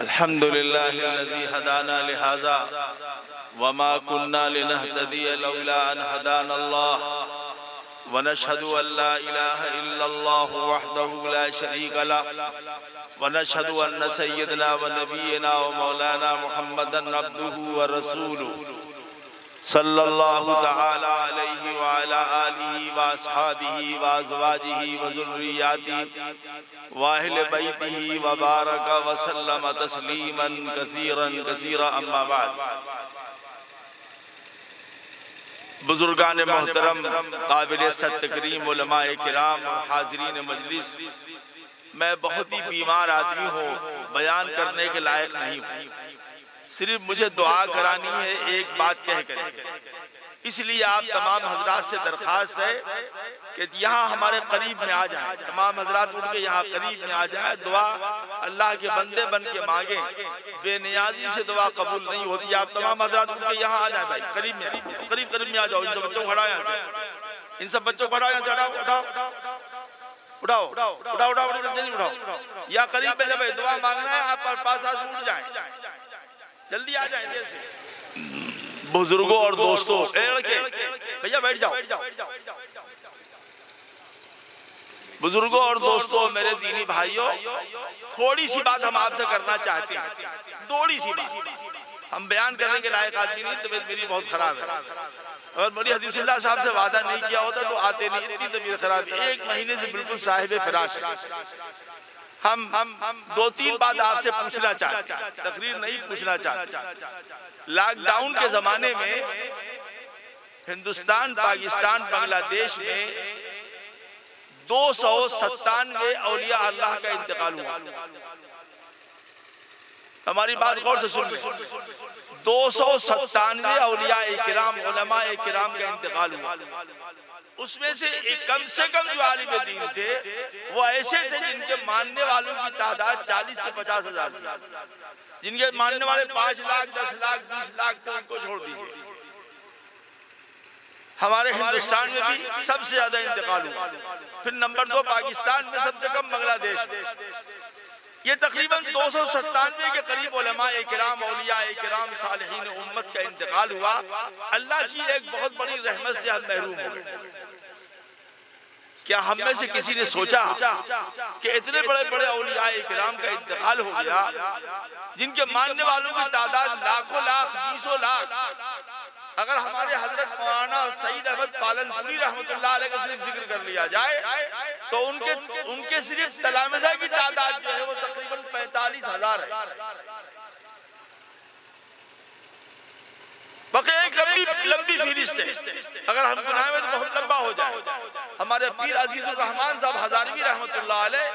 अल्हम्दुलिल्लाहिल्लज़ी हदाना लिहाज़ा वमा कुन्ना लिनहतदिया लौला अन हदानल्लाह व नशहदु अल्ला इलाहा इल्लल्लाहु वहदहु ला शरीका लह व नशहदु अन्न सय्यदना व नबियना व मौलाना मुहम्मदन अब्दुहु व रसूलुहु सल्लल्लाहु तआला अलैहि व अला आलिहि व अस्हाबिहि व अज़वाजिहि व ज़ुर्रिय्यातिहि व अहले बैतिहि व बारक व सल्लम तस्लीमन कसीरन कसीरा अम्मा बाद। बुजुर्गान मोहतरम, काबिल तकरीम उलमाए किराम, हाज़रीन मजलिस, मैं बहुत ही बीमार आदमी हूँ, बयान करने के लायक नहीं हूँ। सिर्फ मुझे दुआ करानी है एक बात कहकर। इसलिए आप तमाम हजरात से दरखास्त है कि यहाँ हमारे करीब में आ जाए, तमाम हजरात उठ के यहाँ करीब में आ जाए। दुआ अल्लाह के बंदे बन के मांगे, बेनियाजी से दुआ कबूल नहीं होती। आप तमाम हजरात उठ के यहाँ आ जाए भाई, करीब में, करीब करीब में आ जाओ। इन सब बच्चों को हटाओ यहाँ से, इन सब बच्चों को हटाओ यहाँ से, उठाओ उठाओ उठाओ उठाओ उठाओ जल्दी उठाओ। या करीब में जब दुआ मांगना है, आप पास उठ जाए, जल्दी आ जाए देर से। बुजुर्गों और दोस्तों, लड़के भैया बैठ जाओ। बुजुर्गों और दोस्तों, मेरे दीनी भाइयों, थोड़ी सी बात हम आपसे करना चाहते हैं, थोड़ी सी बात। हम बयान करने के लायक आदमी नहीं, तबीयत मेरी बहुत खराब है। अगर मौलवी हदीसुल्लाह साहब से वादा नहीं किया होता तो आते नहीं, इतनी तबीयत खराब है। 1 महीने से बिल्कुल साहिब फिराश। हम 2-3 बात आपसे पूछना चाहते, तकरीर नहीं पूछना चाहते। लॉकडाउन के जमाने में हिंदुस्तान, पाकिस्तान, बांग्लादेश में 297 औलिया अल्लाह का इंतकाल हुआ। हमारी बात गौर से सुन, 297 औलिया किराम, उलमा किराम का इंतकाल हुआ। उसमें से कम जो आलिम दीन थे वो ऐसे थे जिनके मानने वालों की तादाद 40 से 50 हजार, जिनके मानने वाले 5 लाख, 10 लाख, 20 लाख थे, उनको छोड़ दीजिए। हमारे हिंदुस्तान में भी सबसे ज्यादा इंतकाल हुआ। फिर नंबर 2 पाकिस्तान में, सबसे कम बांग्लादेश। ये तकरीबन 297 के करीब उलमाए किराम, औलिया किराम, सालिहीन उम्मत का इंतकाल हुआ। अल्लाह की एक बहुत बड़ी रहमत से हम महरूम हो गए। क्या हम में से किसी ने सोचा कि इतने बड़े बड़े औलिया किराम का इंतकाल हो गया, जिनके मानने वालों की तादाद लाखों लाख, 20 लाख। अगर हमारे हजरत मौलाना सईद अहमद पालनपुरी रहमतुल्लाह अलैह का सिर्फ जिक्र कर लिया जाए तो उनके सिर्फ तलामिज़ा की तादाद जो है वो तकरीबन 45,000 है। बाकी एक लंबी फहरिस्त है, अगर हम गिनाएं तो बहुत लंबा हो जाए। हमारे पीर अजीजुर रहमान साहब हजारवी रहमतुल्लाह अलैह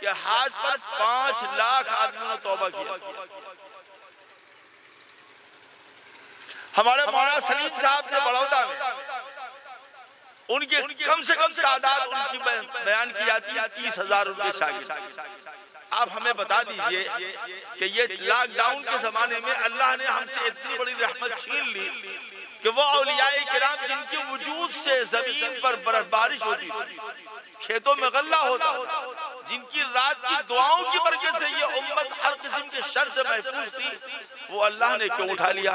के हाथ पर 5 लाख आदमियों ने तौबा किया। हमारे मौलाना सलीम साहब ने बड़ौदा में, उनके कम से कम तादाद उनकी बयान की जाती है 30,000 उनके शागिर्द। आप हमें बता दीजिए कि ये लॉकडाउन के जमाने में अल्लाह ने हमसे इतनी बड़ी रहमत छीन ली कि वो औलियाए किराम जिनके वजूद से जमीन पर बर्फबारिश होती थी, खेतों में गल्ला होता, जिनकी रात की दुआओं की बरकत से ये उम्मत हर किस्म के शर से महफूज थी, वो अल्लाह ने क्यों उठा लिया?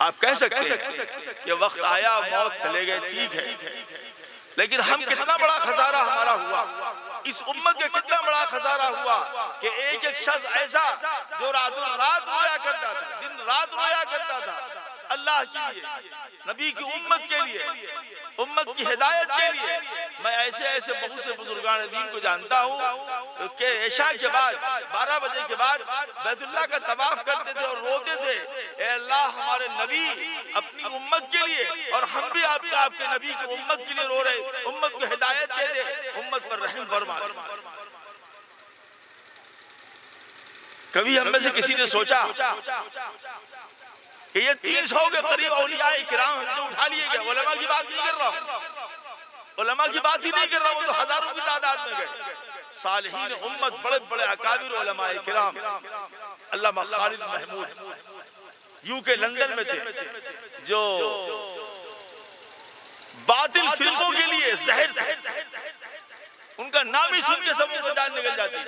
आप कह सकते हैं कि वक्त आया, मौत चले गए, ठीक है, लेकिन हम कितना बड़ा खसारा हमारा हुआ, इस उम्मत का कितना बड़ा खसारा हुआ कि एक शख्स ऐसा जो रातों रात रोया करता था, दिन रात रोया करता था अल्लाह के लिए, नबी की उम्मत के लिए, उम्मत की हिदायत के लिए। मैं ऐसे बहुत से बुजुर्गान दीन को जानता हूँ कि इशा के बाद 12 बजे के बाद बैतुल्लाह का तवाफ करते थे और रोते थे, ए अल्लाह हमारे नबी अपनी उम्मत के लिए और हम भी आपके नबी की उम्मत के लिए रो रहे, उम्मत को हिदायत दे दे, उम्मत पर रहम फरमा। कभी हम में से किसी ने सोचा कि ये 300 के करीब औलिया किराम हमसे उठा लिए गए? उलमा की बात नहीं कर रहा हूं, उलमा की बात ही नहीं कर रहा हूं, वो तो हजारों की तादाद में गए। सालिहीन उम्मत, बड़े बड़े अकाबिर उलमा किराम, अल्लामा खालिद महमूद यूके लंदन में थे, जो बातिल फिरकों के लिए जहर थे, उनका नाम ही सुन के सबों को जान निकल जाती।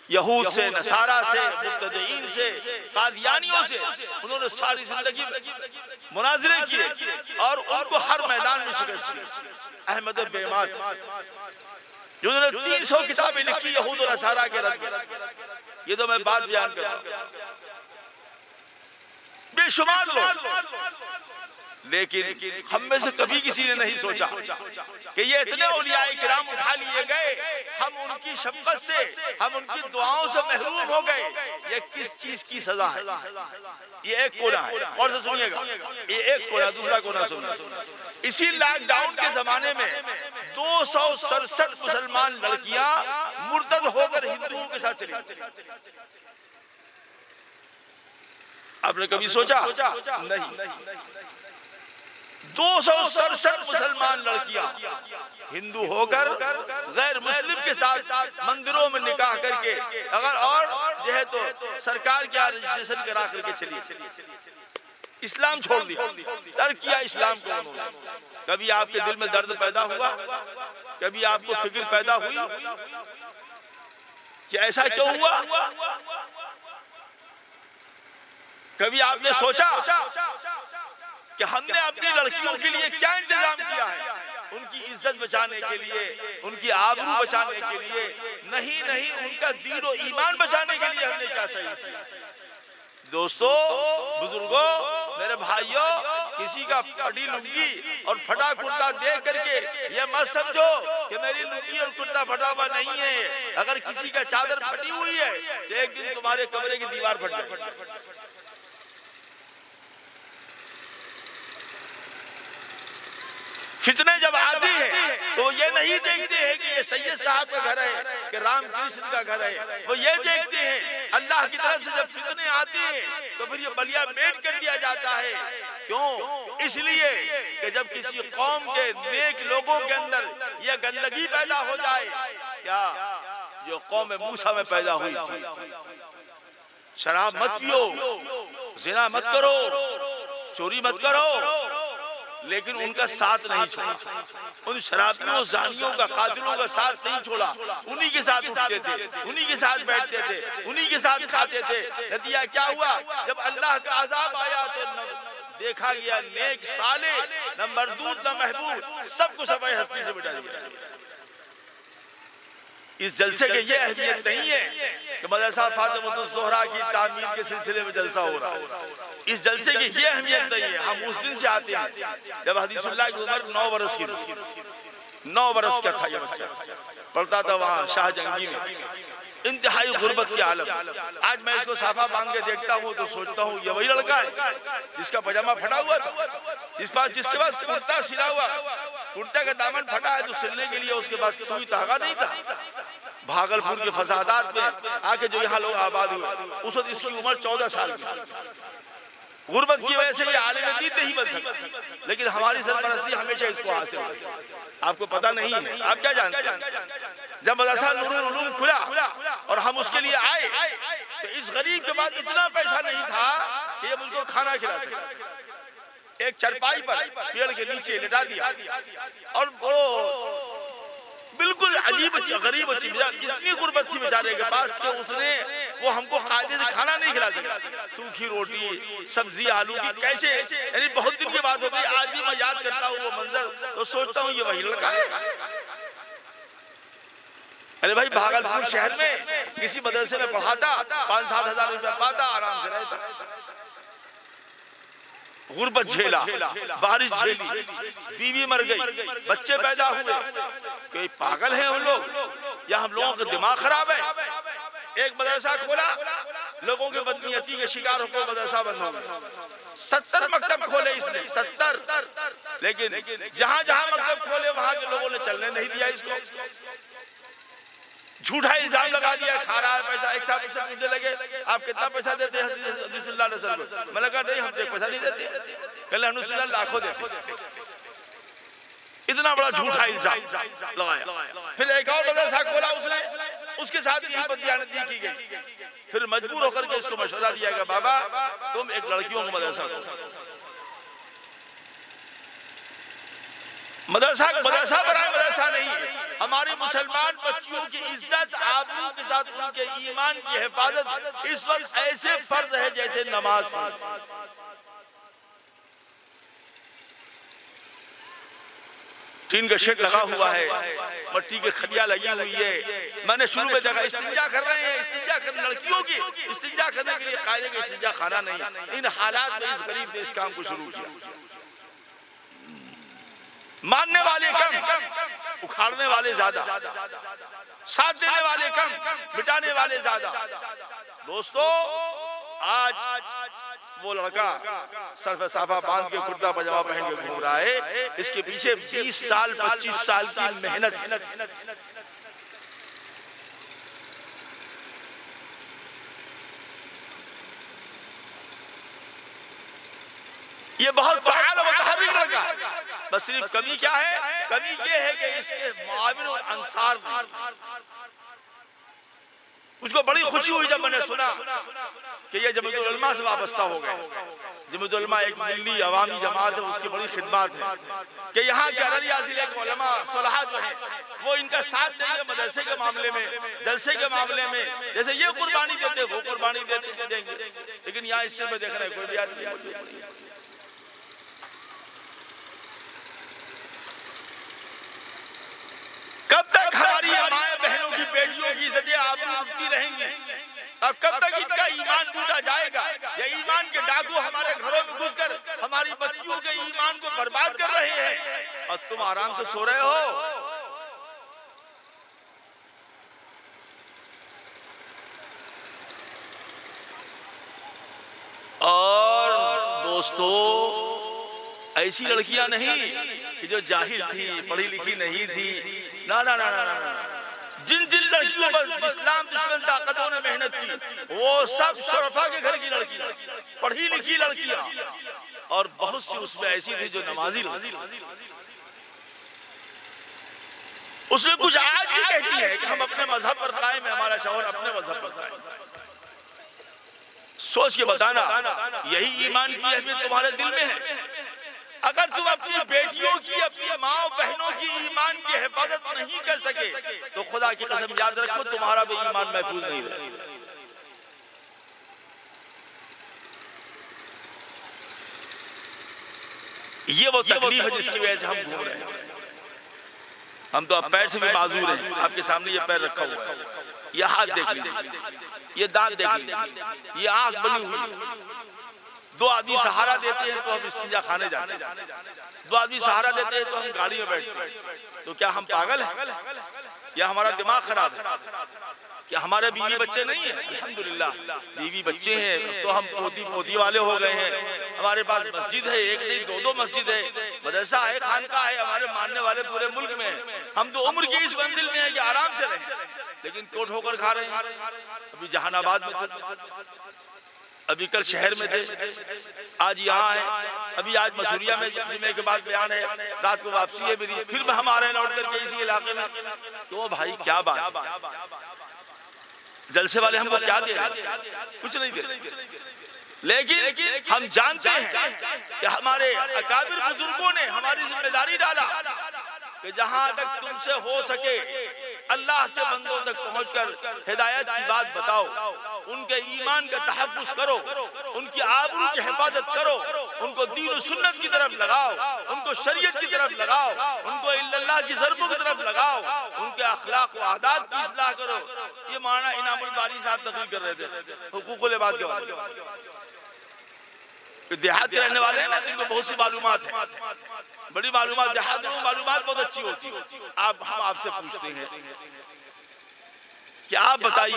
यहूद से, नसारा से, मुब्तदईन से, कादियानियों से उन्होंने सारी जिंदगी मुनाजरे किए और उनको हर मैदान में शिकस्त दी। अहमद बेमात जिन्होंने 300 किताबें लिखी यहूद और नसारा के रद्द में, ये तो मैं बात बयान कर रहा हूं, बेशुमार लोग। लेकिन हम में से कभी किसी ने नहीं सोचा कि ये इतने औलियाए किराम उठा लिए गए, हम उनकी शफकत से, हम उनकी दुआओं से महरूम हो गए। ये किस चीज की सजा है? ये एक कोना है, और से सुनिएगा, ये एक कोना, दूसरा कोना सुनिए। इसी लॉकडाउन के जमाने में 267 मुसलमान लड़कियां मुर्तद होकर हिंदुओं के साथ चली। आपने कभी सोचा? नहीं। 267 मुसलमान लड़कियां हिंदू होकर गैर मुस्लिम के साथ मंदिरों में निकाह करके, अगर और जो है तो सरकार क्या रजिस्ट्रेशन करा करके चली, इस्लाम छोड़ दिया, तर्क किया इस्लाम को उन्होंने। कभी आपके दिल में दर्द पैदा हुआ? कभी आपको फिक्र पैदा हुई कि ऐसा क्यों हुआ? कभी आपने सोचा कि हमने अपनी लड़कियों के लिए क्या इंतजाम किया है? उनकी इज्जत बचाने के लिए, उनकी आबरू बचाने के लिए नहीं, उनका दीन और ईमान बचाने के लिए हमने क्या सही किया? दोस्तों, बुजुर्गों, मेरे भाइयों, किसी का फटी लुंगी और फटा कुर्ता देख करके ये मत समझो कि मेरी लुंगी और कुर्ता फटा हुआ नहीं है। अगर किसी का चादर फटी हुई है तो एक दिन तुम्हारे कमरे की दीवार फट जाए। फितने जब आती है तो ये नहीं देखते हैं कि ये सैयद साहब का घर है कि रामकृष्ण का घर है, वो ये देखते हैं अल्लाह की तरफ से जब फितने आती हैं तो फिर ये बलिया मेट कर दिया जाता है। क्यों? इसलिए कि जब किसी कौम के नेक लोगों के अंदर ये गंदगी पैदा हो जाए, क्या जो कौम मूसा में पैदा हुई, शराब मत पियो, जिना मत करो, चोरी मत करो, लेकिन उनका साथ नहीं छोड़ा। उन शराबियों, जानियों का, कातिलों का साथ नहीं छोड़ा। उन्हीं के साथ उठते थे, उन्हीं के साथ बैठते थे, उन्हीं के साथ खाते थे। नतीजा क्या हुआ? जब अल्लाह का अजाब आया तो देखा गया नेक साले, न मरदूद न महबूब, सबको सफाई हस्ती से मिटा दिया। इस जलसे की ये अहमियत नहीं है कि मदरसा फातिमतुज़ ज़ोहरा की तामीर के सिलसिले में जलसा हो रहा है। इस जलसे की ये अहमियत नहीं है। हम उस दिन से आते हैं जब हदीसुल्लाह की उम्र 9 बरस की थी। 9 बरस का था ये बच्चा, पढ़ता था वहाँ शाहजंगी में, इंतहाई गुर्बत के आलम। आज मैं इसको साफा बांध के देखता हूँ तो सोचता हूँ ये वही लड़का है जिसका पजामा फटा हुआ था, जिसके पास कुर्ता सिला हुआ, कुर्ते का दामन फटा है तो सिलने के लिए उसके पास सुई धागा नहीं था। भागलपुर के फसादात में आके जो यहाँ लोग आबाद हुए, उस वक्त इसकी उम्र 14 साल की। गुर्बत की वजह से ये आलिम दीन नहीं बन सकता, लेकिन हमारी सरपरस्ती हमेशा इसको हासिल है। आपको पता नहीं है, आप क्या जानते हैं? जब मदरसा नूरुल उलूम खुला और हम उसके लिए आए तो इस गरीब के पास इतना पैसा नहीं था कि ये मुझको खाना खिला सके। एक चरपाई पर पेड़ के नीचे लिटा दिया और वो बिल्कुल अजीब गरीब इतनी गुर्बत थी बेचारे के पास कि उसने वो हमको कायदे से खाना नहीं खिला सका। सूखी रोटी, सब्जी, आलू की, कैसे, यानी बहुत दिन की बात हो गई। आज भी मैं याद करता हूँ वो मंजर तो सोचता हूँ ये वही लड़का है। अरे भाई, भागलपुर शहर में किसी मदरसे में पढ़ाता, 5-7 हजार रुपया पाता, आराम से रहता। गुर्बत झेला, बारिश झेली, बीवी मर गई, बच्चे पैदा हुए। कोई पागल है हम लोग या हम लोगों का दिमाग खराब है? एक मदरसा खोला, लोगों के बदनीयती के शिकार होकर मदरसा बंद हो गया। 70 मकतब खोले इसने, 70, लेकिन जहां जहां मकतब खोले वहां के लोगों ने चलने नहीं दिया इसको। झूठा इल्जाम लगा दिया, खा रहा है पैसा। एक साहब से पूछने लगे आप कितना पैसा देते हैं हदीसुल्लाह नसर को? मैंने कहा नहीं, हम पैसा नहीं देते। कहले हदीसुल्लाह लाखों देते। इतना बड़ा झूठा इल्जाम लगाया। फिर एक और मदरसा खोला उसने, उसके साथ यही बददियानती की गई। फिर मजबूर होकर के इसको मशवरा दिया गया, बाबा तुम एक लड़कियों को मदरसा दो। मदरसा मदरसा बराए मदरसा नहीं है। हमारी मुसलमान बच्चियों की इज्जत आबरू के साथ उनके ईमान की हिफाजत इस वक्त ऐसे फर्ज है जैसे नमाज फर्ज। टीन का शेड लगा हुआ है, मट्टी की खलिया लगी हुई है। मैंने शुरू में देखा इस्तिंजा कर रहे हैं, इस्तिंजा कर लड़कियों की इस्तिंजा करने के लिए कायदे का इस्तिंजा खाना नहीं। इन हालात में इस गरीब ने इस काम को शुरू किया। मानने वाले कम, उखाड़ने वाले ज्यादा, साथ देने वाले कम, मिटाने वाले ज्यादा। दोस्तों, आज वो लड़का सर्फ साफा बांध के कुर्ता पजामा पहन के घूम रहा है, इसके पीछे 20 साल 25 साल की मेहनत। ये बहुत फ़आल और मुतहर्रिक लड़का, बस सिर्फ कमी क्या है? कमी ये है कि इसके मुआविन और अंसार नहीं। उसको बड़ी खुशी हुई जब मैंने सुना कि ये जमीयतुल उलमा से वाबस्ता हो गए। जमीयतुल उलमा एक मिल्ली अवामी जमात है, उसकी बड़ी खिदमत है कि यहाँ के अररिया जिले के उलमा सलाह जो है वो इनका साथ देंगे मदरसे के मामले में, जलसे के मामले में। जैसे ये कुर्बानी देते वो कुर्बानी देंगे, लेकिन यहाँ इससे में देख रहे कोई भी आदमी नहीं। कब तक हमारी माए बहनों की बेटियों की इज्जतें आबरू उठती रहेंगी? अब कब तक इनका ईमान टूटा जाएगा? ये ईमान के डाकू हमारे घरों में घुसकर हमारी बच्चियों के ईमान को बर्बाद कर रहे हैं और तुम आराम से सो रहे हो। और दोस्तों, ऐसी लड़कियां नहीं कि जो जाहिल थी, पढ़ी लिखी नहीं थी, ना ना ना ना ना। जिन जिन लड़कियों पर इस्लाम दुश्मन ताकतों ने मेहनत की वो सब शरफा के घर की लड़कियां, पढ़ी लिखी लड़कियां, और बहुत सी उसमें ऐसी थी जो नमाजी लड़कियां। उसमें कुछ आज भी कहती है कि हम अपने मजहब पर कायम है, हमारा शौहर अपने मजहब पर कायम है। सोच के बताना, यही ईमान की अहमियत तुम्हारे दिल में है? अगर तुम अपनी बेटियों की, अपनी माँ बहनों की ईमान की हिफाजत नहीं कर सके तो खुदा की कसम याद रखो तुम्हारा भी ईमान महफूज नहीं रहेगा। ये वो तकलीफ है जिसकी वजह से हम घूम रहे हैं। हम तो अब पैर से भी माजूर हैं। आपके सामने ये पैर रखा हुआ है, ये हाथ देख लीजिए, ये दांत देख लीजिए, ये आंख बनी हुई। दो आदमी सहारा देते हैं तो हम इस्तिंजा खाने जाते हैं, दो आदमी सहारा देते हैं तो हम गाड़ी में बैठते हैं। तो क्या हम पागल हैं या हमारा दिमाग खराब है? क्या हमारे बीवी बच्चे नहीं है? अल्हम्दुलिल्लाह बीवी बच्चे हैं, तो हम पोती पोती वाले हो गए हैं। हमारे पास मस्जिद है, एक नहीं दो दो मस्जिद है, मदरसा है, खानका है, हमारे मानने वाले पूरे मुल्क में। हम तो उम्र की इस मंजिल में है कि आराम से रहें, लेकिन कोट होकर खा रहे हैं। अभी जहानाबाद में थे, अभी कल शहर में थे, आज यहाँ है, अभी आज मसूरिया में जुमे के बाद बयान है, रात को वापसी है मेरी, फिर हम आ रहे हैं लौट करके इसी इलाके में। तो भाई क्या बात, जलसे वाले हमको क्या दे रहे हैं? कुछ नहीं दे रहे, लेकिन हम जानते हैं कि हमारे अकाबिर बुजुर्गों ने हमारी जिम्मेदारी डाला कि जहां तक तुमसे हो सके अल्लाह के बंदों तक पहुंचकर हिदायत की बात बताओ, उनके ईमान का तहफ़्फ़ुज़ करो, उनकी आबरू की हिफाजत करो, उनको दीन और सुन्नत की तरफ लगाओ, उनको शरीयत की तरफ लगाओ, उनको इल्लल्लाह की ज़रबों की तरफ लगाओ, उनके अखलाक व आदात की इस्लाह करो। ये माना इनामुल बारी साहब तकरीर कर रहे थे हुकूकुल इबाद के बारे। देहात के रहने वाले हैं ना, जिनको बहुत सी मालूमात है, बड़ी मालूमात, देहात में मालूमात बहुत अच्छी होती है। हम आपसे पूछते हैं कि आप बताइए,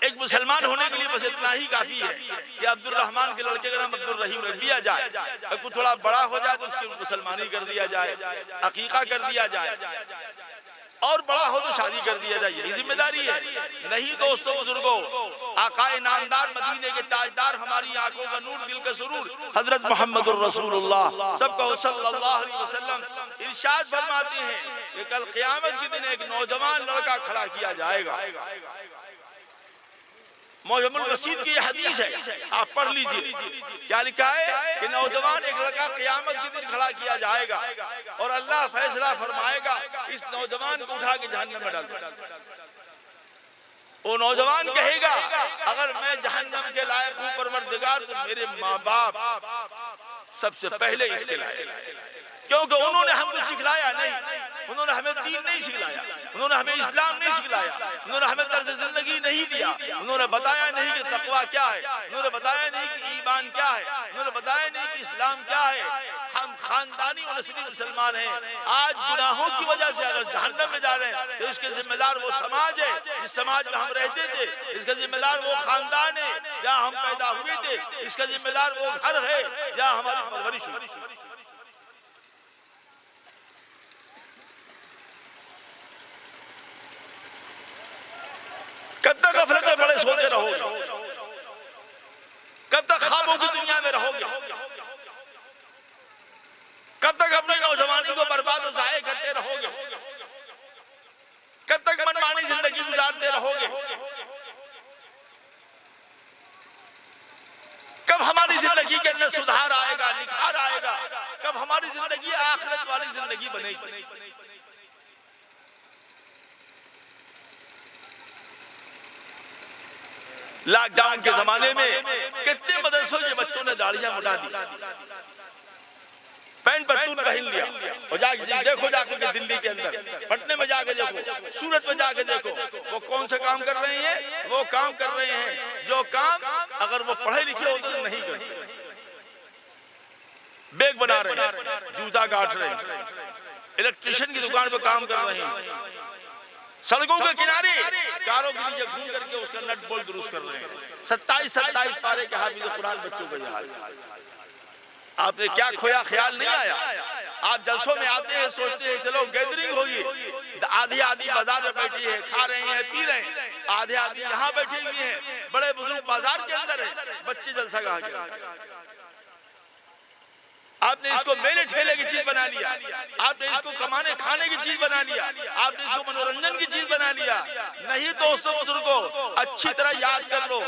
एक मुसलमान होने के लिए बस इतना ही काफी है कि अब्दुल रहमान के लड़के का नाम अब्दुल रहीम रख लिया जाए, और कुछ थोड़ा बड़ा हो जाए तो उसकी मुसलमानी कर दिया जाए, अकीका कर दिया जाए, और बड़ा हो तो शादी कर दिया जाए। यही जिम्मेदारी है? नहीं दोस्तों बुजुर्गों, आकाए नामदार मदीने के ताजदार, हमारी आंखों का नूर, दिल का सुरूर हजरत मोहम्मदुर रसूलुल्लाह सल्लल्लाहु अलैहि वसल्लम इरशाद फरमाते हैं कि कल क़यामत के दिन एक नौजवान लड़का खड़ा किया जाएगा, मुअज्जमुल वसीत की हदीस है, आप पढ़ लीजिए। क्या लिखा है कि नौजवान एक लड़का क़यामत के दिन खड़ा किया जाएगा और अल्लाह फैसला फरमाएगा, इस नौजवान को उठा के जहन्नम में डाल दो। वो नौजवान कहेगा, अगर मैं जहन्नम के लायक हूं परवरदिगार, तो मेरे माँ बाप सबसे पहले इसके लायक, क्योंकि उन्होंने हमको सिखलाया नहीं, उन्होंने हमें दीन नहीं सिखलाया, उन्होंने हमें इस्लाम नहीं सिखलाया, उन्होंने हमें तर्ज जिंदगी नहीं दिया, उन्होंने बताया नहीं कि तकवा क्या है, उन्होंने बताया नहीं कि ईमान क्या है, उन्होंने बताया नहीं कि इस्लाम क्या है। हम खानदानी और नस्ली मुसलमान हैं, आज गुनाहों की वजह से अगर जहन्नम में जा रहे हैं तो इसके जिम्मेदार वो समाज है जिस समाज में हम रहते थे, इसका जिम्मेदार वो खानदान है जहाँ हम पैदा हुए थे, इसका जिम्मेदार वो घर है जहाँ हमारी परवरिश हुई। कब तक गफलत में बड़े सोते रहोगे? कब तक ख्वाबों की दुनिया में रहोगे? कब तक अपनी नौजवानी को बर्बाद और ज़ाया करते रहोगे? कब तक मनमानी जिंदगी गुजारते रहोगे? कब हमारी जिंदगी के अंदर सुधार आएगा, निखार आएगा? कब हमारी जिंदगी आखिरत वाली जिंदगी बनेगी? लॉकडाउन के जमाने में कितने मदरसों के बच्चों ने दाढ़ियां मुड़ा दी, पैंट पतलून पहन लिया और जाके देखो, जाके दिल्ली के अंदर, पटने में जाके देखो, सूरत में जाके देखो, वो कौन से काम कर रहे हैं? वो काम कर रहे हैं जो काम अगर वो पढ़े लिखे होते तो नहीं करते। बैग बना रहे हैं, जूता काट रहे हैं, इलेक्ट्रिशियन की दुकान पे काम कर रहे हैं, सड़कों के किनारे कारों के नीचे घूम करके उसका नट बोल्ट दुरुस्त कर रहे हैं। 27 पारे के हाफिज़ कुरान बच्चों का यह हाल। आपने क्या खोया, ख्याल नहीं आया? आप जलसों में आते हैं, सोचते हैं चलो गैदरिंग होगी, आधी बाजार में बैठी है, खा रहे हैं, पी रहे हैं, आधे यहाँ बैठे हुए हैं, बड़े बुजुर्ग बाजार के अंदर है, बच्चे जलसा गा के। आपने इसको मेले ठेले की चीज बना लिया, आपने इसको कमाने खाने की चीज बना लिया, आपने इसको मनोरंजन की चीज बना लिया। नहीं दोस्तों बुजुर्गों, अच्छी तरह याद कर लो,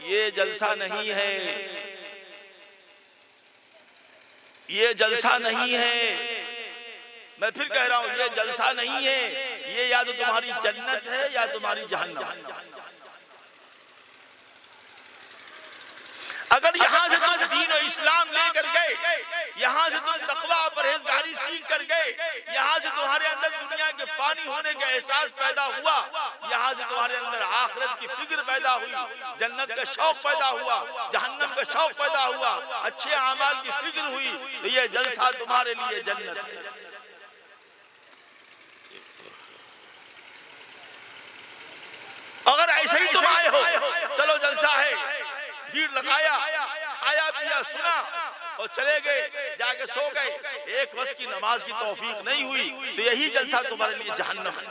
ये जलसा नहीं है, ये जलसा नहीं है। मैं फिर कह रहा हूं, ये जलसा नहीं है, ये या तो तुम्हारी जन्नत है या तुम्हारी जहन्नम। अगर यहाँ से तुम दीन और इस्लाम लेकर गए, यहाँ से तुम तकवा और परहेजगारी सीख कर गए, यहाँ से तुम्हारे अंदर दुनिया के फानी होने का एहसास पैदा हुआ, यहाँ से तुम्हारे अंदर आखिरत की फिक्र पैदा हुई, जन्नत का शौक पैदा हुआ, जहन्नम का शौक पैदा हुआ, अच्छे अमाल की फिक्र हुई, तो ये जलसा तुम्हारे लिए जन्नत है। अगर ऐसे ही तुम आए हो, चलो जलसा है, भीड़ लगाया, खाया पिया, सुना और चले गए, जाके सो गए, एक वक्त की नमाज की तौफीक नहीं हुई, तो यही जलसा तुम्हारे लिए जहन्नम है।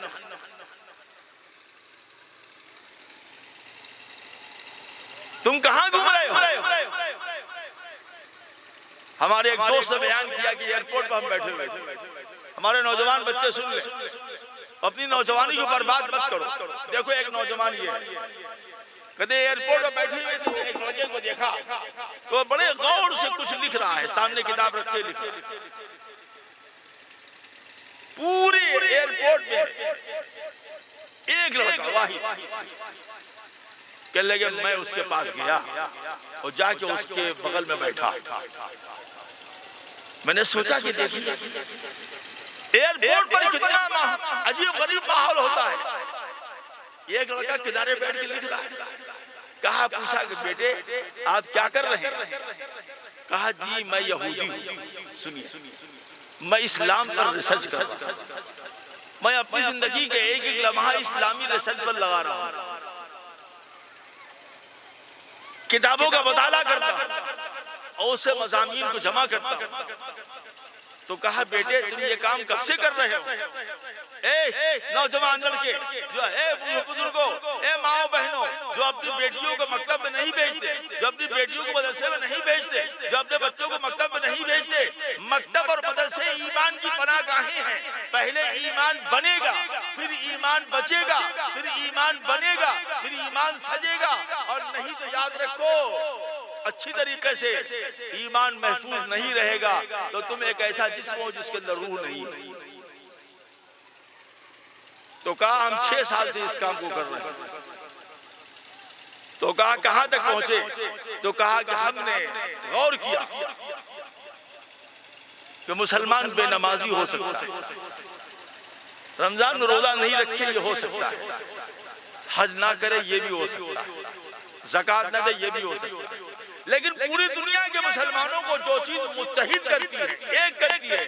तुम कहां घूम रहे हो? हमारे एक दोस्त ने बयान किया कि एयरपोर्ट पर हम बैठे हुए थे, हमारे नौजवान बच्चे सुन ले, अपनी नौजवानी को बर्बाद मत करो। देखो एक नौजवान ये कहते एयरपोर्ट पर बैठे हुए थे, एक लड़के को देखा तो बड़े गौर से कुछ लिख रहा है, सामने किताब रख के लिख, पूरे एयरपोर्ट में एक लड़का वाहिद, कहने लगे मैं उसके पास गया और जाके उसके बगल में बैठा। मैंने सोचा कि देखिए एयरपोर्ट पर कितना अजीब गरीब माहौल होता है। एक लड़का किनारे बैठ के लिख रहा है। कहा, पूछा कि बेटे आप क्या कर रहे हैं? कहा जी मैं यहूदी हूँ। सुनिए, मैं इस्लाम पर रिसर्च कर रहा हूँ, मैं अपनी जिंदगी के एक एक लम्हा इस्लामी रिसर्च पर लगा रहा हूँ, किताबों का मुताला करता हूँ और उससे मज़ामीन को जमा करता हूँ। तो कहा बेटे तुम ये काम कब से कर रहे हो? नौजवान लड़के जो बुजुर्गों, माओ बहनों, जो अपनी बेटियों को मकतब में नहीं भेजते, जो अपनी बेटियों को मदरसे में नहीं भेजते, जो अपने बच्चों को मकतब में नहीं भेजते, मकतब और मदरसे ईमान की पनाहगाहें हैं। पहले ईमान बनेगा, फिर ईमान बचेगा, फिर ईमान बनेगा, फिर ईमान सजेगा और रखो, अच्छी तरीके से ईमान महफूज नहीं रहेगा तो तुम एक ऐसा जिस्म हो जिसके अंदर रूह नहीं है। तो कहा हम 6 साल से इस काम को कर रहे हैं। तो कहा कहां तक पहुंचे? तो कहा कि हमने गौर किया कि मुसलमान बेनमाजी हो सकता है, रमजान में रोजा नहीं रखे ये हो सकता है, हज ना करे ये भी हो सकता है, ज़कात ना दे ये भी हो सकता है, लेकिन पूरी दुनिया के मुसलमानों को जो चीज मुत्तहिद करती है, एक करती है,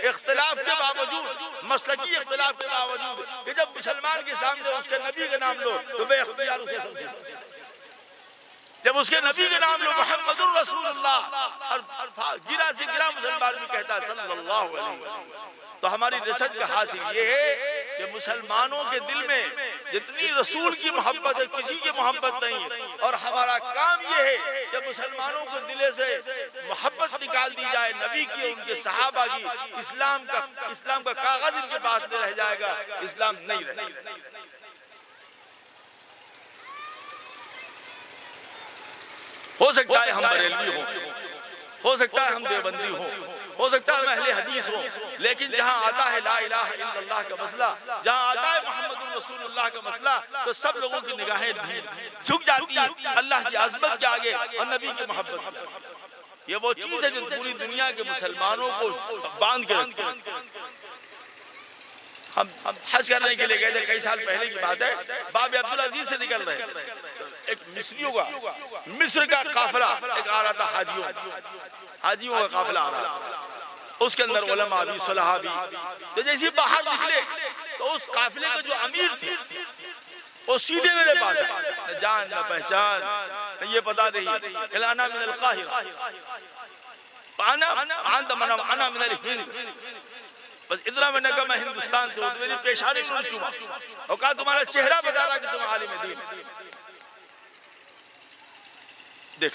इख्तिलाफ के बावजूद, मसलकी इख्तिलाफ के बावजूद, कि जब मुसलमान के सामने उसके नबी का नाम लो तो बेइख्तियार उसे समझो, जब उसके नबी का नाम लो मुहम्मदुर रसूलुल्लाह, हर गिरा से गिरा मुसलमान भी कहता है सल्लल्लाहु अलैहि वसल्लम। तो हमारी रिसर्च का हासिल ये है कि मुसलमानों के दिल में जितनी रसूल की मोहब्बत है किसी की मोहब्बत नहीं है, और हमारा काम ये है कि मुसलमानों को दिले से मोहब्बत निकाल दी जाए नबी की, उनके सहाबा की। इस्लाम का कागज इनके पास में रह जाएगा, इस्लाम नहीं रहेगा। हो सकता है हम बरेलवी हो सकता है हम देवबंदी हो सकता है हम अहले हदीस हो, लेकिन जहां आता है ला इलाहा इल्लल्लाह का मसला, जहां आता है मुहम्मदुर रसूलुल्लाह का मसला, तो सब लोगों की निगाहें झुक जाती है अल्लाह की अज़मत के आगे और नबी की मोहब्बत। ये वो चीज है जो पूरी दुनिया के मुसलमानों को बांध के रखती है। हम हज करने के लिए गए थे, कई साल पहले की बात है, बाबे अब्दुल अजीज से निकल रहे थे, एक मिस्रियों का, मिस्र का काफिला एक आ रहा था, हाजियों का काफिला आ रहा था, उसके अंदर उलमा भी सलाहा भी। तो जैसे बाहर निकले तो उस काफिले का जो अमीर थे वो सीधे मेरे पास न जान न पहचान, न ये पता नहीं खिलाना मिनल काहिरा आना मिनल हिंद, बस इतना मैंने कहा मैं हिंदुस्तान से हूं। तो मेरी पेशानी उन्होंने चूमा और कहा तुम्हारा चेहरा बता रहा कि तुम आलिम दीन। देख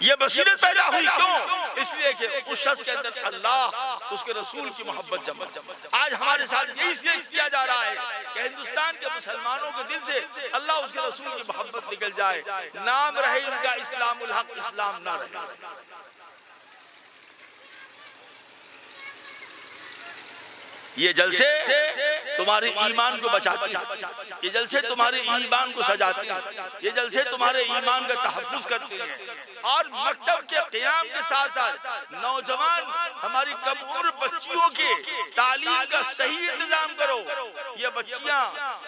ये बसीरत पैदा हुई क्यों? इसलिए कि उस शख्स के अंदर अल्लाह उसके रसूल की मोहब्बत जमा। आज हमारे साथ यही किया जा रहा है कि हिंदुस्तान के मुसलमानों के दिल से अल्लाह उसके रसूल की मोहब्बत निकल जाए, नाम रहे उनका इस्लामुल हक, इस्लाम ना रहे। ये जलसे तुम्हारे ईमान को बचाती है, ये जलसे तुम्हारे ईमान को सजाती है, ये जलसे तुम्हारे ईमान का तहफ़्फ़ुज़ करते हैं। और मकतब के क़याम के साथ साथ नौजवान हमारी कम उम्र बच्चियों के तालीम का सही इंतजाम करो। ये बच्चियां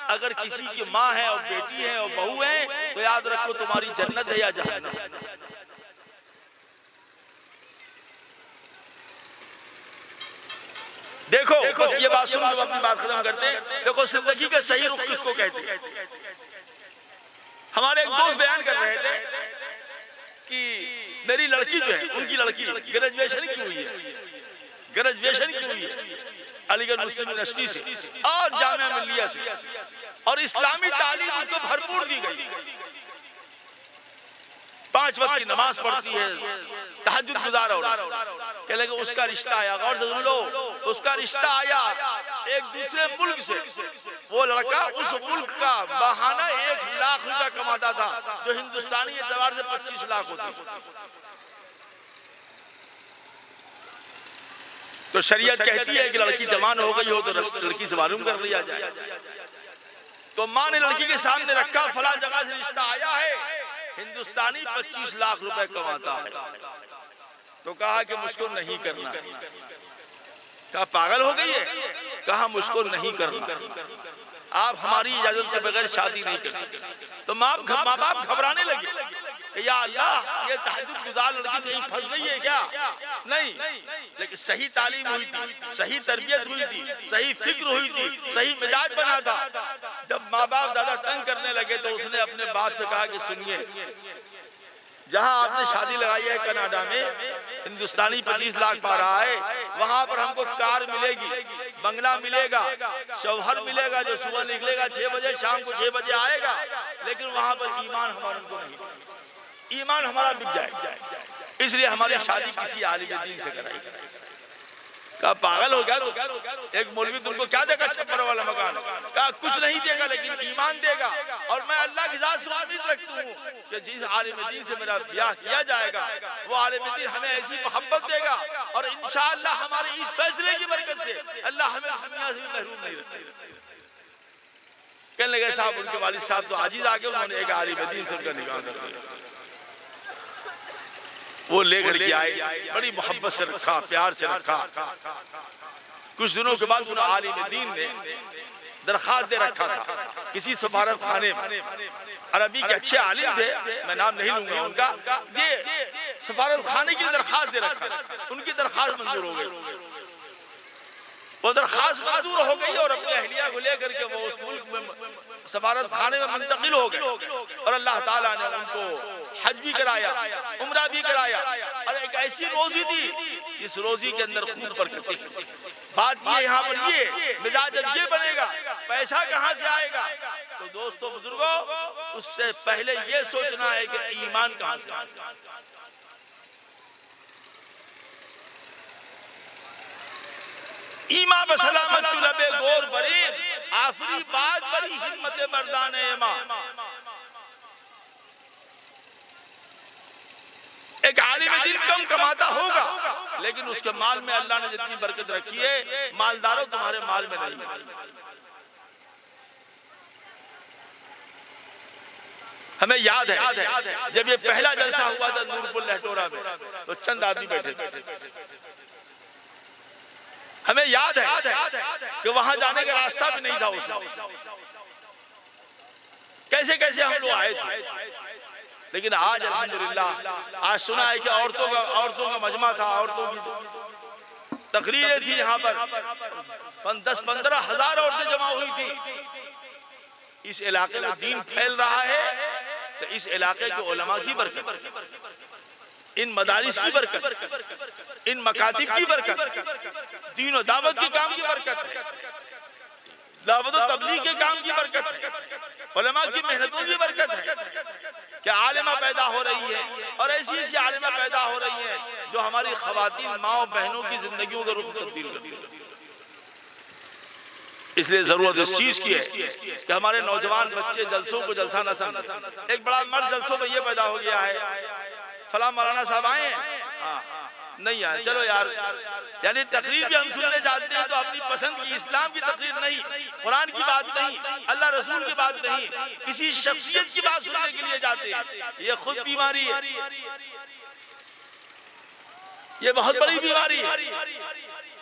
अगर किसी की माँ है और बेटी है और बहू है तो याद रखो तुम्हारी जन्नत है या जहन्नम। देखो बस ये बात सुन लो, अपनी बात खत्म करते हैं। देखो जिंदगी का सही रुख किसको कहते हैं? हमारे एक दोस्त बयान कर रहे थे कि मेरी लड़की जो है, उनकी लड़की ग्रेजुएशन की हुई है, ग्रेजुएशन की हुई है अलीगढ़ मुस्लिम यूनिवर्सिटी से और जामिया मिल्लिया से, और इस्लामी तालीम उसको भरपूर दी गई। 5 वक्त की नमाज पढ़ती है, तहज्जुद गुजार हो रहा है। उसका रिश्ता आया, गौर से सुन लो, उसका रिश्ता आया एक दूसरे मुल्क से। वो लड़का उस मुल्क का बहाना 1 लाख रुपया कमाता था, जो हिंदुस्तानी एतबार से 25 लाख होती। तो शरीयत कहती है कि लड़की जवान हो गई हो तो लड़की से मालूम कर लिया जाए। तो माँ ने लड़की के सामने रखा, फला जगह से रिश्ता आया है, हिंदुस्तानी 25 लाख रुपए कमाता है। तो कहा कि मुझको नहीं करना। कहा पागल हो गई है? कहा मुझको नहीं करना, आप हमारी इजाजत के बगैर शादी नहीं कर सकते। तो माँ बाप घबराने लगे कि या अल्लाह, ये तहज्जुद गुजार लड़की कहीं फंस गई है क्या? नहीं, लेकिन सही तालीम हुई थी, सही तरबियत हुई थी, सही फिक्र हुई थी, सही मिजाज बना था। जब माँ बाप ज्यादा तंग करने लगे तो उसने अपने बाप से कहा कि सुनिए, जहां आपने शादी लगाई है कनाडा में, हिंदुस्तानी 25 लाख पा रहा है, वहां पर हमको कार मिलेगी, बंगला मिलेगा, शौहर मिलेगा जो सुबह निकलेगा 6 बजे, शाम को 6 बजे आएगा, लेकिन वहां पर ईमान हमारा को नहीं, ईमान हमारा बिक जाएगा। इसलिए हमारी शादी किसी आलिम दीन से कराई। कहा पागल हो गया तो? एक मौलवी तुमको क्या देगा छप्पर वाला मकान? कहा कुछ नहीं देगा लेकिन ईमान देगा, और मैं अल्लाह की जात से उम्मीद रखता हूँ कि जिस आलिम दीन से मेरा ब्याह किया जाएगा वो आलिम दीन हमें ऐसी मोहब्बत देगा, और इंशाअल्लाह हमारे इस फैसले की बरकत से अल्लाह हमें दुनिया से भी महरूम नहीं रखेगा। कहने लगे साहब उनके वालिद साहब तो आजीज आके उन्होंने एक आलिम दीन से उनका निकाह कर दिया। वो लेकर के आए, बड़ी मोहब्बत से रखा, प्यार से रखा। कुछ दिनों के बाद उन आलिम दीन ने दरखास्त दे रखा था किसी सफारत खाने में। अरबी के अच्छे आलिम थे, मैं नाम नहीं लूंगा उनका, ये सफारत खाने की दरखास्त दे रखा। उनकी दरखास्त मंजूर हो गई। वो दरखास्त मंजूर हो गई और अपने अहलिया को लेकर के वो उस मुल्क में सफारत खाने में मुंतकिल हो गए, और अल्लाह ताला ने उनको हज भी कराया, उम्रा भी कराया, और एक ऐसी रोजी दी इस रोजी के अंदर खूब बरकतें हैं। बात ये यहाँ पर ये मिजाज जब ये बनेगा पैसा कहाँ से आएगा? तो दोस्तों बुजुर्गों, उससे पहले ये सोचना है कि ईमान कहाँ से आएगा। ईमा बसलामत चुलबे गोर बरीब, आखिरी बात बड़ी हिम्मत मर्दान ईमा। एक आलिम दीन कम कमाता होगा लेकिन उसके माल में अल्लाह ने जितनी बरकत रखी है, मालदारों तुम्हारे माल में नहीं है। हमें याद है जब ये पहला जलसा हुआ था नूरपुर लहटोरा में, तो चंद आदमी बैठे थे। हमें याद है कि वहां जाने का रास्ता भी नहीं था उसमें, कैसे कैसे हम लोग आए थे। लेकिन आज अल्हम्दुलिल्लाह आज सुना है कि औरतों का मजमा था, औरतों की तकरीरें थी यहाँ पर, 10-15 हजार औरतें जमा हुई थी। इस इलाके में दीन फैल रहा है तो इस इलाके के उलमा की बरकत, इन मदारिस की बरकत, इन मकातिब की बरकत, दीन और दावत के काम की बरकत है, दावत और तबलीग के काम की बरकत है, उलमा की मेहनतों की बरकत है कि आलिमा पैदा हो रही है, और ऐसी ऐसी आलिमा पैदा हो रही है जो हमारी खवातीन माओ बहनों की जिंदगियों का रुख तब्दील करती है। इसलिए जरूरत इस चीज की है कि हमारे नौजवान बच्चे जलसों को जलसा न समझें। एक बड़ा मर्द जलसों में ये पैदा हो गया है, फला मौलाना साहब आए हैं, हाँ नहीं आए, चलो यार, यानी तकरीर भी हम सुनने जाते हैं तो अपनी पसंद की, इस्लाम की तकरीर नहीं, कुरान की बात नहीं, अल्लाह रसूल की बात नहीं, किसी शख्सियत की बात सुनने के लिए जाते हैं। ये खुद बीमारी है, ये बहुत बड़ी बीमारी है।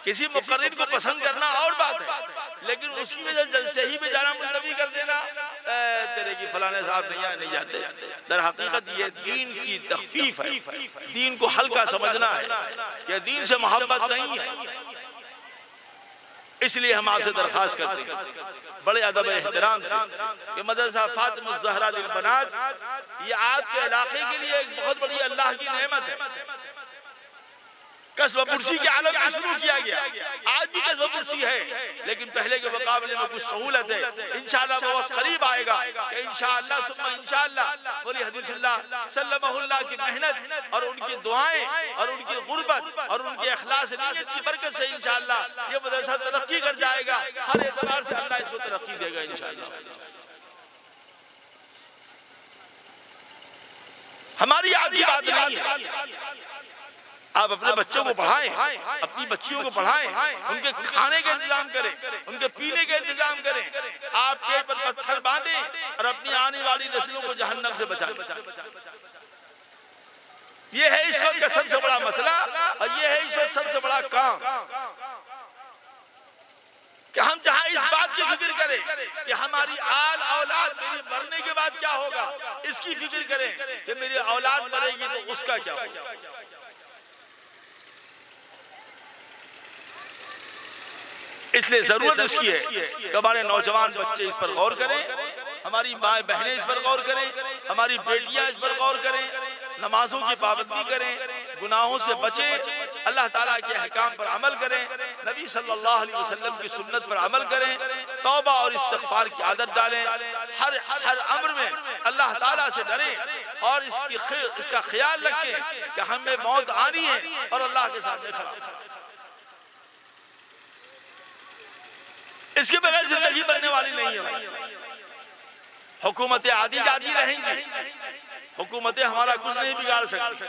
किसी मुकर्रिर को पसंद करना और बात है, लेकिन उसकी वजह जलसे ही में जाना मुलतवी कर देना, तेरे की फलाने साहब नहीं जाते। दर हकीकत ये दीन की तखफीफ है, दीन को हल्का समझना है, ये दीन से मोहब्बत नहीं है। इसलिए हम आपसे दरखास्त करते हैं बड़े अदब एहतराम से कि मदरसा फातिमा ज़हरा लिल बनात ये आपके इलाके के लिए एक बहुत बड़ी अल्लाह की नेमत है। कस्बा पुरसी के आलम में शुरू किया गया, आज भी कस्बा पुरसी है, लेकिन पहले के मुकाबले में कुछ सहूलत है। इंशाअल्लाह वो वक्त करीब आएगा कि इंशाअल्लाह सुम्मा इंशाअल्लाह वली हदीसुल्लाह सल्लल्लाहु की मेहनत और उनकी दुआएं और उनकी गुर्बत और उनके इखलास नीयत की बरकत से इंशाअल्लाह ये मदरसा तरक्की कर जाएगा। हर एतबार से अल्लाह इसको तरक्की देगा इंशाअल्लाह। हमारी आपकी बात नहीं है, आप अपने बच्चों को पढ़ाएं, अपनी बच्चियों को पढ़ाएं, उनके खाने का इंतजाम करें, उनके पीने का इंतजाम करें, आप पेट पर पत्थर बांधें और अपनी आने वाली नस्लों को जहन्नम से बचाएं। ये है इस वक्त का सबसे बड़ा मसला और ये है इस वक्त सबसे बड़ा काम कि हम जहां इस बात की फिक्र करें कि हमारी आल औलाद मेरी मरने के बाद क्या होगा, इसकी फिक्र करें कि मेरी औलाद मरेगी तो उसका क्या होगा। इसलिए जरूरत इसकी है कि हमारे नौजवान बच्चे इस पर गौर करें, हमारी माएँ बहनें इस पर गौर करें, हमारी बेटियां इस पर गौर करें, नमाजों की पाबंदी करें, गुनाहों से बचें, अल्लाह ताला के अहकाम पर अमल करें, नबी सल्लल्लाहु अलैहि वसल्लम की सुन्नत पर अमल करें, तौबा और इस्तिग़फ़ार की आदत डालें, हर अम्र में अल्लाह ताला से डरें और इसका ख्याल रखें कि हमें मौत आनी है और अल्लाह के सामने खड़ा। इसके बगैर जिंदगी बनने वाली नहीं है। हुकूमतें आधी जाती रहेंगी, हुकूमतें हमारा कुछ नहीं बिगाड़ सकती।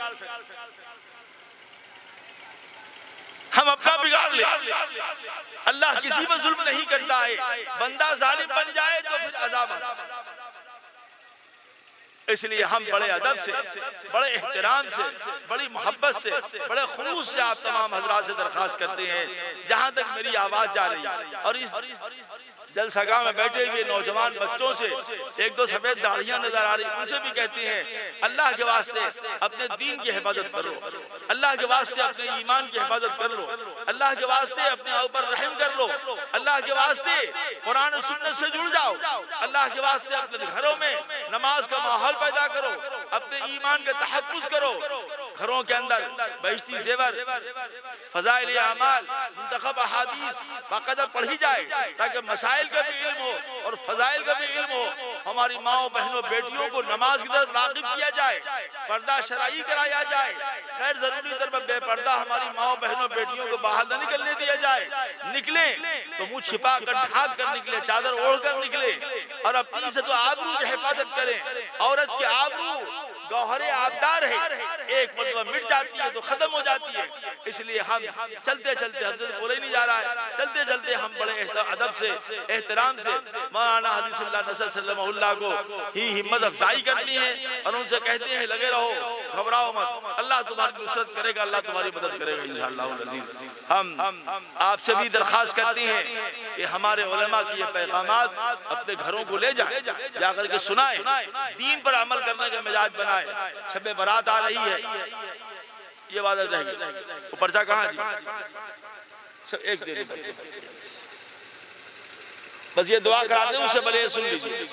हम अपना बिगाड़ ले। अल्लाह किसी पर जुल्म नहीं करता है। बंदा जालिम बन जाए तो फिर अज़ाब आता है। इसलिए हम बड़े अदब से, बड़े एहतराम से, बड़ी मोहब्बत से, बड़े खुलूस से आप तमाम हजरात से दरख्वास्त करते हैं, जहां तक मेरी आवाज जा रही है और इस जलसागाह में बैठे हुए नौजवान बच्चों से एक दो सफेद दाढ़ियां नजर आ रही, उनसे भी कहते हैं अल्लाह के वास्ते अपने दीन की हिफाजत करो, अल्लाह के वास्ते अपने ईमान की हिफाजत कर लो, अल्लाह के वास्ते अपने ऊपर रहम कर लो, अल्लाह के वास्ते कुरान और सुन्नत से जुड़ जाओ, अल्लाह के वास्ते अपने घरों में नमाज का माहौल पैदा करो, अपने ईमान का तहफ़्फ़ुज़ करो, घरों के अंदर बहिश्ती ज़ेवर, फ़ज़ाइल अमाल, मुंतखब अहादीस बाकायदा पढ़ी जाए ताकि मसाइल का भी इल्म हो और फ़ज़ाइल का भी इल्म हो। हमारी माओ बहनों बेटियों को नमाज की तरफ राग़िब किया जाए, पर्दा शरई कराया जाए, गैर जरूरी तरफ बेपर्दा हमारी माओ बहनों बेटियों को बाहर न निकलने दिया जाए। निकले तो मुंह छिपा कर ढाक कर निकले, चादर ओढ़ कर निकले और अपनी से तो आबरू की हिफाजत करें। औरत की आबरू गौहरे आबदार है, एक मरतबा मिट जाती है तो खत्म हो जाती है। इसलिए हम चलते चलते, हज़रत बोले नहीं जा रहा है, चलते चलते हम बड़े अदब से, एहतराम से मौलाना हदीसुल्लाह नसर सल्लल्लाहु को ही हिम्मत अफजाई करती हैं और उनसे कहते हैं लगे रहो, घबराओ मत, अल्लाह तुम्हारी नुसरत करेगा, अल्लाह तुम्हारी मदद करेगा इंशाअल्लाह अज़ीज़। हम आपसे भी दरख्वास्त करती हैं कि हमारे उलमा की ये पैगामात अपने घरों को ले जाए, जाकर के सुनाए, दीन पर अमल करने का मिजाज बनाए। शब बारात आ रही है, ये बात रहेगी। वो पर्चा कहाँ जी? सब एक दे बस ये दुआ कराते हैं, उससे पहले सुन लीजिए।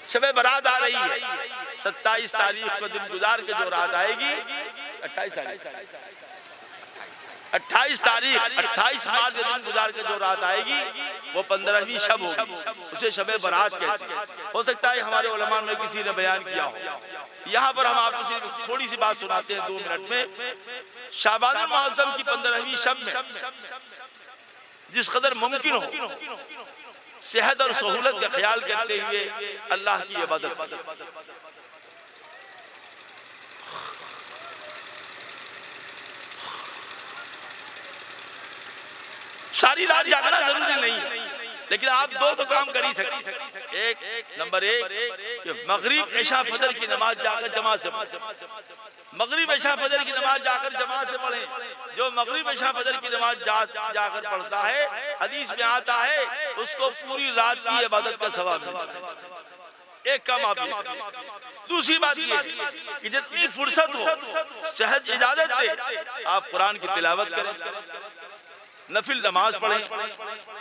शब बारात आ रही है, 27 तारीख को दिन गुजार के जो रात आएगी, 28 तारीख 28 मार्च के दिन गुजार के जो रात आएगी वो 15वीं शब होगी, उसे शब बारात कहते हैं। हो सकता है हमारे उलमा में किसी ने बयान किया हो। यहाँ पर हम आपको सिर्फ थोड़ी सी बात सुनाते हैं 2 मिनट में। शाबान मुअज़्ज़म की 15वीं शब में जिस कदर मुमकिन हो सेहत और सहूलत का ख्याल करते हुए अल्लाह की इबादत, सारी रात जागना जरूरी नहीं है, लेकिन आप दो काम कर ही सकते। एक नंबर 1 मगरिब इशा फजर की नमाज जाकर जमा से मगरिब इशा फजर की नमाज जाकर जमा से पढ़ें। जो मगरिब इशा फजर की नमाज जाकर पढ़ता है, हदीस में आता है उसको पूरी रात की इबादत का सवाब मिलता है। एक काम आप ये। दूसरी बात ये कि जितनी फुर्सत हो सहज इजाजत दे आप कुरान की तिलावत करें, नफिल नमाज पढ़ें।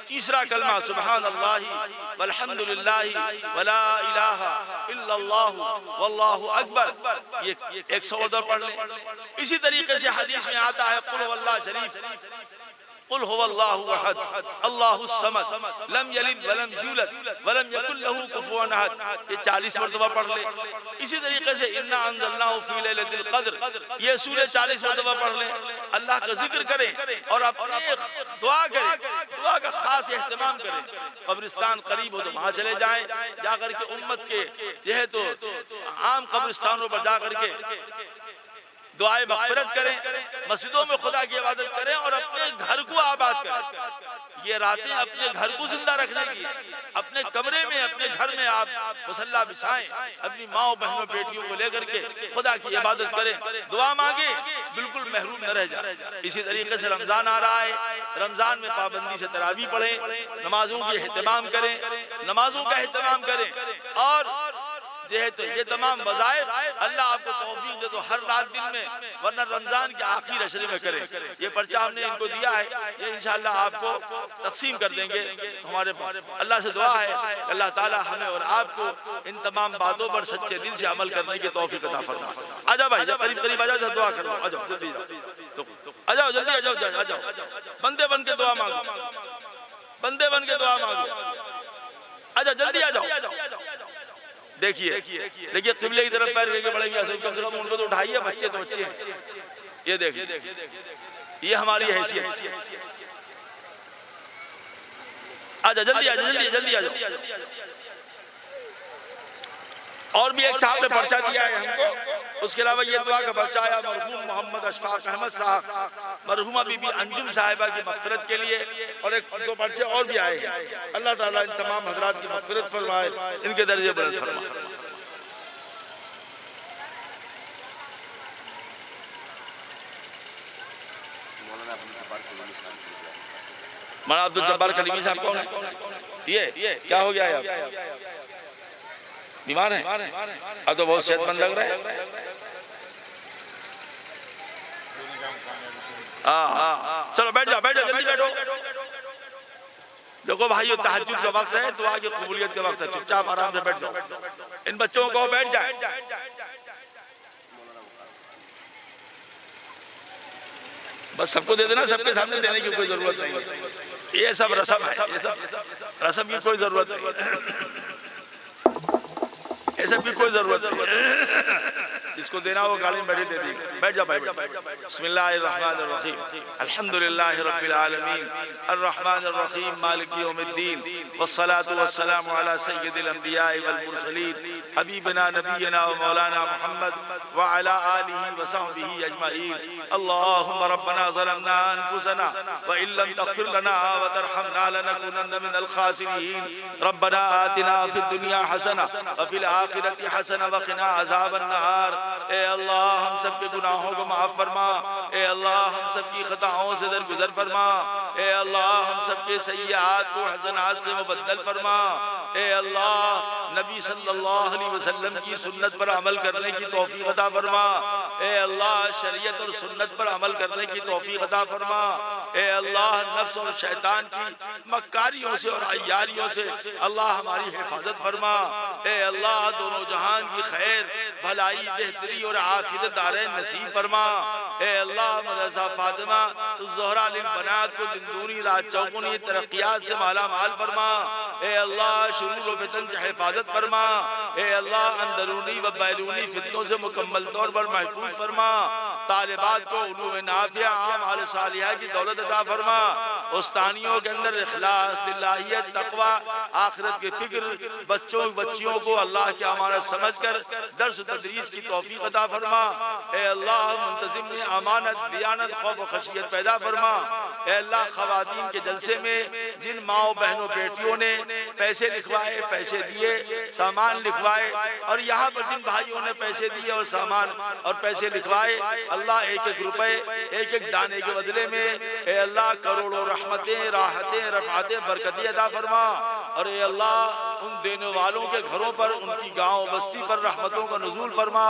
तीसरा कलमा सुबहान अल्लाहि वल्हम्दुलिल्लाहि वला इलाहा इल्लल्लाहु वल्लाहु अकबर, ये 100 पढ़ लें। इसी तरीके से हदीस में आता है कुल हुवल्लाह शरीफ, कुल हुवल्लाहु अहद अल्लाहुस समद लम यलिद वलम यूलद वलम यकुल लहू कुफुवन अहद, ये 40 मरतबा पढ़ ले। इसी तरीके से इन्ना अंज़लनाहु फी लैलतिल क़द्र, ये सूरह 40 मरतबा पढ़ ले। अल्लाह का जिक्र करें और अपने दुआ करें, दुआ का खास एहतमाम करें। कब्रिस्तान करीब हो तो वहाँ चले जाएं, जाकर के उम्मत के जेहेतु आम कब्रिस्तानों पर जाकर के दुआए मग़फ़िरत करें, मस्जिदों में खुदा की इबादत करें और अपने घर को आबाद करें। ये रातें अपने घर को जिंदा रखने की, अपने कमरे में अपने घर में आप मुसल्ला बिछाएं, अपनी माओ बहनों बेटियों को लेकर के खुदा की इबादत करें, दुआ मांगे, बिल्कुल महरूम न रह जाए। इसी तरीके से रमजान आ रहा है, रमजान में पाबंदी से तरावी पढ़ें, नमाजों की एहतमाम करें, नमाजों का एहतमाम करें और तो ये तमाम वज़ाइफ अल्लाह आपको तौफीक दे तो हर रात दिन में, वरना रमजान के आखिर अशरे में करें। ये पर्चा हमने इनको दिया है, ये इंशाअल्लाह आपको तकसीम कर देंगे। हमारे अल्लाह से दुआ है अल्लाह ताला हमें और आपको इन तमाम बातों पर सच्चे दिल से अमल करने की तौफीक अता फरमाए। आजा भाई, करीब करीब आजा, दुआ करो, आ जाओ जल्दी, आ जाओ जल्दी, आ जाओ, आ जाओ, बंदे बन के दुआ मांगो, बंदे बन के दुआ मांगो, आजा जल्दी आ जाओ। देखिए देखिए किबले की तरफ पैर करके बढ़ेंगे, कम से कम उनको तो उठाइए, बच्चे तो बच्चे हैं। ये देखिए, ये हमारी हैसियत। आजा जल्दी आजा, जल्दी आजा। और भी एक साहब ने पर्चा दिया है हमको। उसके अलावा ये दुआ का पर्चा आया मरहूम मोहम्मद अशफाक अहमद साहब, मरहूमा बीबी अंजुम साहिबा की मग़फ़िरत के लिए, और एक दो पर्चे और भी आए हैं। अल्लाह ताला इन तमाम हज़रात की मग़फ़िरत फरमाए, इनके दर्जे बुलंद फरमाए। मौलाना अब्दुल जब्बार कलीमी साहब कौन है? ये क्या हो गया है? बीमार है? अब तो बहुत सेहतमंद लग रहा है। हाँ, चलो बैठ जाओ, जल्दी बैठो। देखो भाइयों, तहज्जुद का वक्त है, दुआ की कबूलियत का वक्त है, चुपचाप आराम से बैठ जाओ। इन बच्चों को बैठ जाए। बस सबको दे देना, सबके सामने देने की कोई जरूरत नहीं। ये सब रस्म है, ये सब रस्म की कोई जरूरत नहीं, ये सब की कोई जरूरत नहीं। इसको देना वो गाड़ी में बैठे दे दी। बैठ जा भाई। बिस्मिल्लाहिर्रहमानिर्रहीम, अल्हम्दुलिल्लाहि रब्बिल आलमीन, अर्रहमानिर रहीम, मालिकि यौमिद्दीन, वस्सलातु वस्सलामु अला सय्यिदिल अंबिया'i वल मुरसलीन, हबीबना नबियना व मौलाना मुहम्मद व अला आलिहि व सहबिहि अजमईन। अल्लाहुम्मा रब्बना ज़लमना अनफुसना व इन लम तग़फिर लना व तरहमना लनकुनन्ना मिनल खासिरीन। रब्बना आतिना फिद दुनिया हसना व फिल आखिरति हसना व क़िना अज़ाबन नार। ए अल्लाह, हम सब के गुनाहों को माफ फरमा। ए अल्लाह, हम सब की खताओं से दरगुजर फरमा। ए अल्लाह, हम सब के सय्यात को हसनात से मुबद्दल फरमा। ए अल्लाह, नबी सल्लल्लाहु अलैहि वसल्लम की सुन्नत पर अमल करने की तौफीक अता फरमा। ए अल्लाह, शरीयत और सुन्नत पर अमल करने की तौफीक अता फरमा। ए अल्लाह, नफ्स और शैतान की मक्कारियों से और अय्यारियों से अल्लाह हमारी हिफाजत फरमा। ए अल्लाह, दोनों जहान की खैर, भलाई, बेहतरी और आफियत दारैन नसीब फरमा। ए अल्लाह, मदरसा फातिमा ज़ोहरा लिल बनात को दिनदूनी रात चौगुनी तरक्कियात से माला माल फरमा। ए अल्लाह, शुरूर व फितन से हिफाजत फरमा। ए अल्लाह, अंदरूनी व बैरूनी फितनों से मुकम्मल तौर पर महफूज फरमा। तालिबात को उलूम नाफिया, आमाल सालिहा की दौलत अता फरमा। उस्तानियों के अंदर इखलास, दिलाहियत, तकवा, आखिरत की फिक्र, बच्चों बच्चियों को अल्लाह की अमानत समझकर दर्स तदरीस की तौफीक अता फरमा। ए अल्लाह, मुंतजिम में अमानत, दियानत, खौफ व खशियत पैदा फरमा। ए अल्लाह, खवातीन के जलसे में जिन माओ बहनों बेटियों ने पैसे लिखवाए, पैसे दिए, सामान लिखवाए, और यहाँ पर जिन भाइयों ने पैसे दिए और सामान और पैसे लिखवाए, अल्लाह एक एक रुपए, एक एक दाने के बदले में ए अल्लाह करोड़ों रहमतें, राहतें, रफ़ातें, बरकतें अता फरमा। और ए अल्लाह, उन देने वालों के घरों पर, उनकी गांव बस्ती पर रहमतों का नुज़ूल फरमा।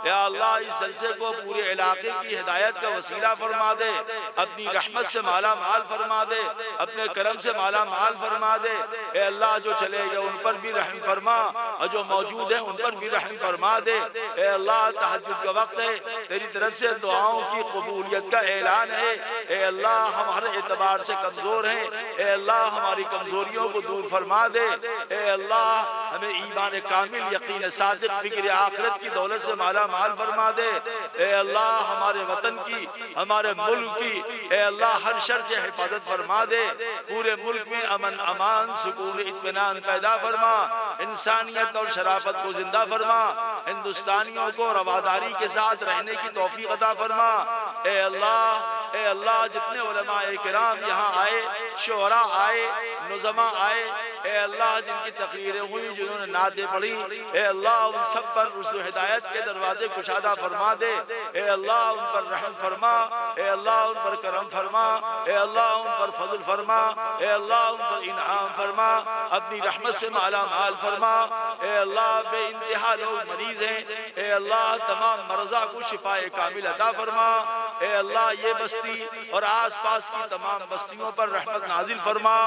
या अल्लाह, इस जलसे को पूरे इलाके की हिदायत का वसीला फरमा दे, अपनी रहमत से माला माल फरमा दे, अपने करम से माला माल फरमा दे। ए अल्लाह, जो चले गए उन पर भी रहम फरमा, और जो मौजूद हैं उन पर भी रहम फरमा दे। ए अल्लाह, तहज्जुद का वक्त है, तेरी तरफ से दुआओं की कबूलियत का ऐलान है। ए अल्लाह, हम हर एतबार से कमजोर हैं। ए अल्लाह, हमारी कमजोरियों को दूर फरमा दे। ए अल्लाह, हमें ईमान कामिल, यकीन सादिक, फिक्र आखिरत की दौलत से माला माल फरमा दे। ए अल्लाह, हमारे वतन की, हमारे मुल्क की ए अल्लाह हर शर से हिफाजत फरमा दे। पूरे मुल्क में अमन, अमान, सुकून, इत्मीनान पैदा फरमा। इंसानियत और शराफत को जिंदा फरमा। हिंदुस्तानियों को रवादारी के साथ रहने की तौफीक अता फरमा। ए अल्लाह, ए अल्लाह, जितने उलमाए किराम यहाँ आए, शुअरा आए, नुज़मा आए, ए अल्लाह, जिनकी तकरीरें हुई, जिन्होंने नाते पढ़ी, ए अल्लाह, उन सब पर रुश्द हिदायत के दरवाजे कुशादा फरमा दे। ए अल्लाह, उन पर रहम फरमा। ए अल्लाह, उन पर करम फरमा। ए अल्लाह, उन पर फजल फरमा। ए अल्लाह, उन पर इनाम फरमा। अपनी रहमत से माला माल फरमा। ए अल्लाह, बेइंतहा लोग मरीज हैं, ए अल्लाह, तमाम मर्जा को शिफाए कामिल अता फरमा। ए अल्लाह, ये बस्ती और आस पास की तमाम बस्तियों पर रहमत नाजिल फरमा।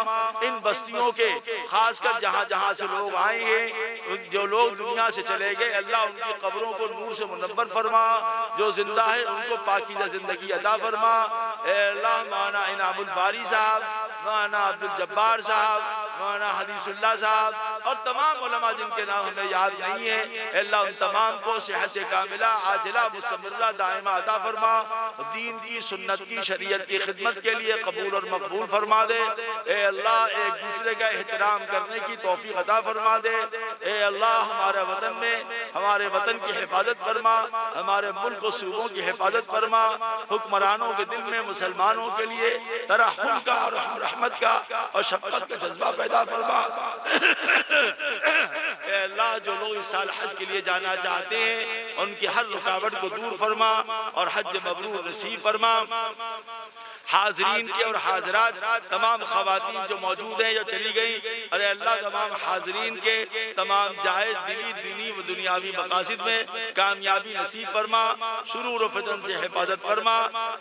इन बस्तियों के खासकर जहाँ जहाँ से लोग आए हैं, जो लोग दुनिया से चले गए, अल्लाह, उनकी कब्रों को नूर से मुनव्वर फरमा। जो जिंदा है उनको पाकीज़ा जिंदगी अता फरमा। ए अल्लाह, मौलाना इनामुल बारी साहब, मौलाना अब्दुल जब्बार साहब, मौलाना हदीसुल्लाह साहब, और तमाम उलमा जिनके नाम हमें याद नहीं है, अल्लाह उन तमाम को सेहत कामिला आजिला मुस्तमर्रा दायमा अता फरमा। दीन की सुन्नत की शरीयत की खिदमत के लिए कबूल और मकबूल फरमा दे। ए अल्लाह एक दूसरे का एहतराम करने की तौफीक अता फरमा दे। ए अल्लाह हमारे वतन में हमारे वतन की हिफाजत फरमा, हमारे मुल्क और सूबों की हिफाजत फरमा। हुक्मरानों के दिल में मुसलमानों के लिए तरहम का और रहमत का और शफकत का जज्बा पैदा फरमा। अल्लाह जो लोग इस साल हज के लिए जाना चाहते हैं उनकी हर रुकावट को दूर फरमा और हज मबरूर नसीब फरमा। हाजरीन के और हाजरात तमाम खवातीन जो मौजूद हैं या चली गई, अरे अल्लाह तमाम हाजरीन के तमाम जायज़ दिली दीनी व दुनियावी मकासद में कामयाबी नसीब फरमा, शुरूर व फितन से हिफाजत फरमा,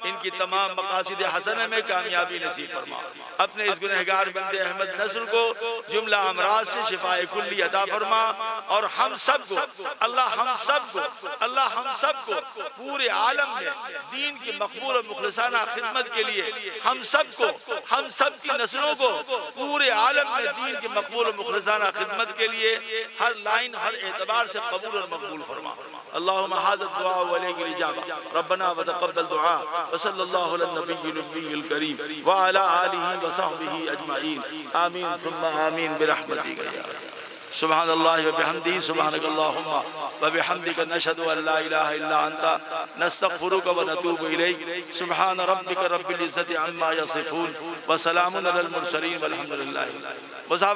इनकी तमाम मकासद हसना में कामयाबी नसीब फरमा। अपने इस गुनहगार बंदे अहमद नस्र को जुमला अमराज से शिफाए कुल्ली अता फरमा और हम सब को अल्लाह हम सब को पूरे आलम में दीन की मकबूल और मुखलिसाना खिदमत के लिए हम सब की नस्लों को पूरे आलम में दीन की मकबूल और मुखलिसाना खिदमत के लिए हर लाइन हर एतबार से कबूल और मकबूल फरमा। अल्लाहुम्मा हाज़ा दुआ व अलैहिल इजाबा रब्बना व तक़ब्बल दुआ व सल्लल्लाहु अला नबिय्यिल करीम व अला आलिहि व सहबिहि अजमईन आमीन सुम्मा आमीन बिरहमतिक या सुब्हानल्लाहि व बिहम्दिही सुब्हानकल्लाहुम्मा व बिहम्दिका नशहदु अन ला इलाहा इल्ला अंता नस्तगफिरुका व नतूबु इलैक सुब्हान रब्बिका रब्बिल इज्जति अम्मा यसिफून व सलामुन अलल मुरसलीन वल्हम्दुलिल्लाहि।